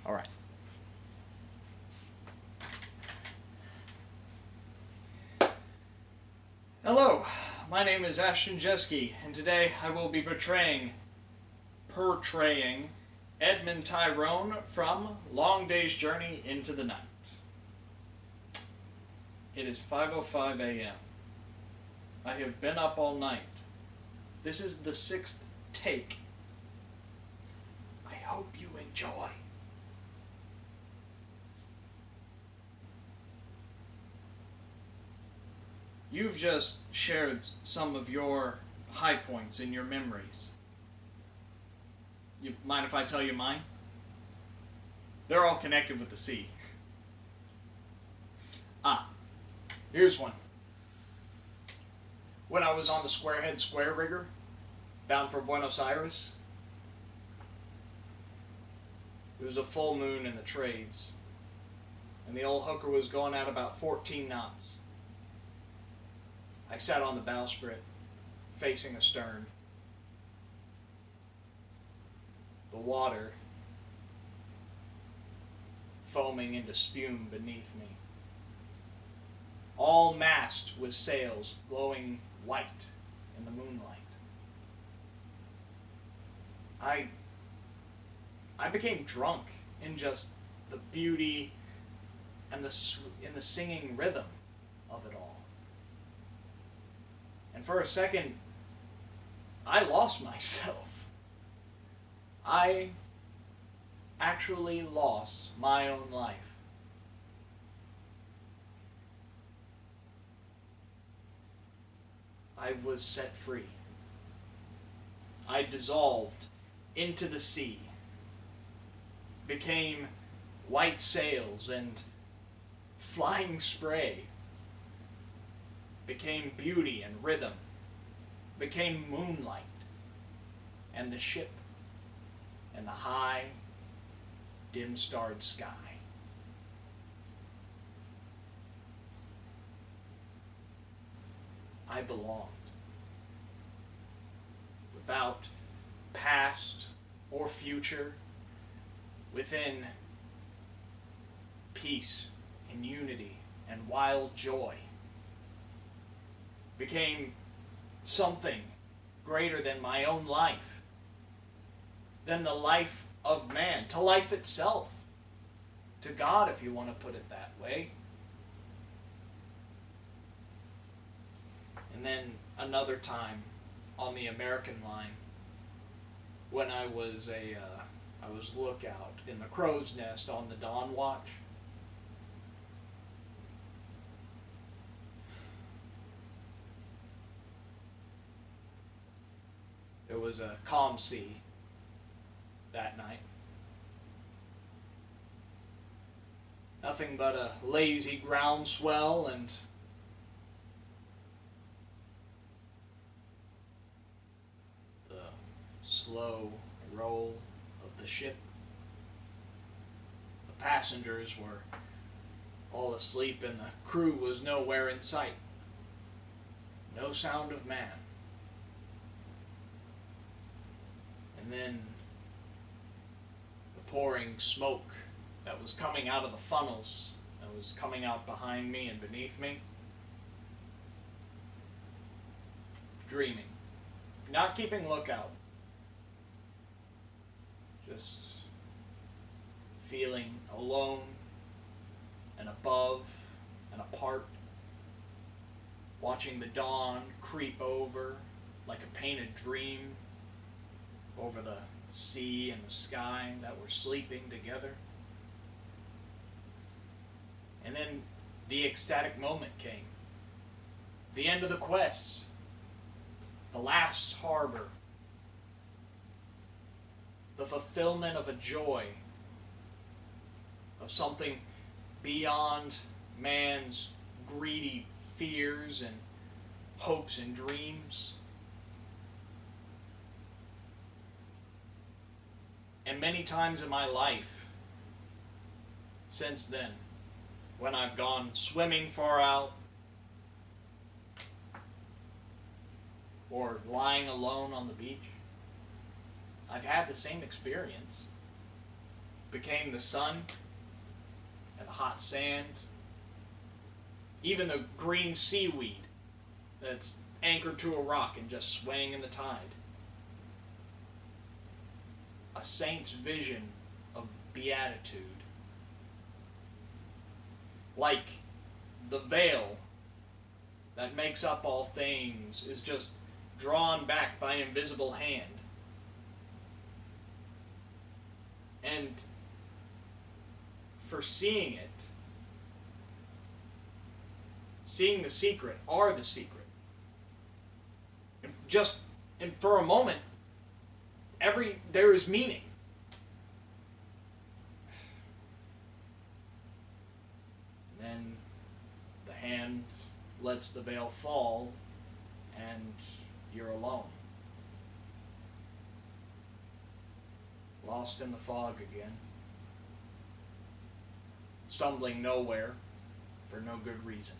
All right. Hello, my name is Ashton Jeske, and today I will be portraying Edmund Tyrone from Long Day's Journey into the Night. It is 5:05 a.m. I have been up all night. This is the sixth take. I hope you enjoy. You've just shared some of your high points in your memories. You mind if I tell you mine? They're all connected with the sea. Ah, here's one. When I was on the Squarehead Square Rigger, bound for Buenos Aires, it was a full moon in the trades, and the old hooker was going at about 14 knots. I sat on the bowsprit, facing astern. The water foaming into spume beneath me. All masked with sails glowing white in the moonlight. I became drunk in just the beauty and in the singing rhythm of it all. And for a second, I lost myself. I actually lost my own life. I was set free. I dissolved into the sea, became white sails and flying spray, became beauty and rhythm, became moonlight and the ship and the high, dim-starred sky. I belonged. Without past or future, within peace and unity and wild joy, became something greater than my own life, than the life of man, to life itself, to God, if you want to put it that way. And then another time on the American line, when I was I was lookout in the crow's nest on the dawn watch. There was a calm sea that night. Nothing but a lazy groundswell and the slow roll of the ship. The passengers were all asleep and the crew was nowhere in sight. No sound of man. And then the pouring smoke that was coming out of the funnels, that was coming out behind me and beneath me. Dreaming. Not keeping lookout. Just feeling alone and above and apart. Watching the dawn creep over like a painted dream over the sea and the sky that were sleeping together. And then the ecstatic moment came. The end of the quest. The last harbor. The fulfillment of a joy. Of something beyond man's greedy fears and hopes and dreams. And many times in my life since then, when I've gone swimming far out or lying alone on the beach, I've had the same experience. became the sun and the hot sand, even the green seaweed that's anchored to a rock and just swaying in the tide. A saint's vision of beatitude. Like the veil that makes up all things is just drawn back by an invisible hand. And for seeing it, seeing the secret, are the secret. And for a moment, there is meaning. And then the hand lets the veil fall, and you're alone. Lost in the fog again. Stumbling nowhere for no good reason.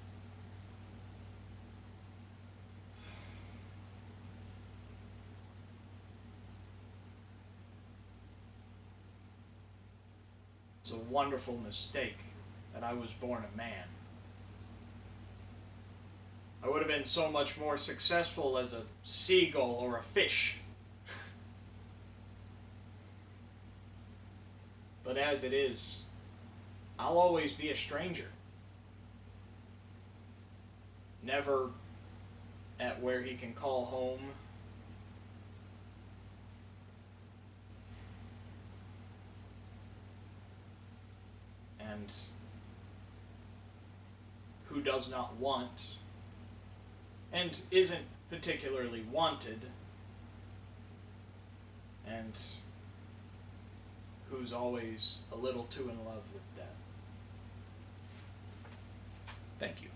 It's a wonderful mistake that I was born a man. I would have been so much more successful as a seagull or a fish. But as it is, I'll always be a stranger. Never at where he can call home. And who does not want and isn't particularly wanted, and who's always a little too in love with death. Thank you.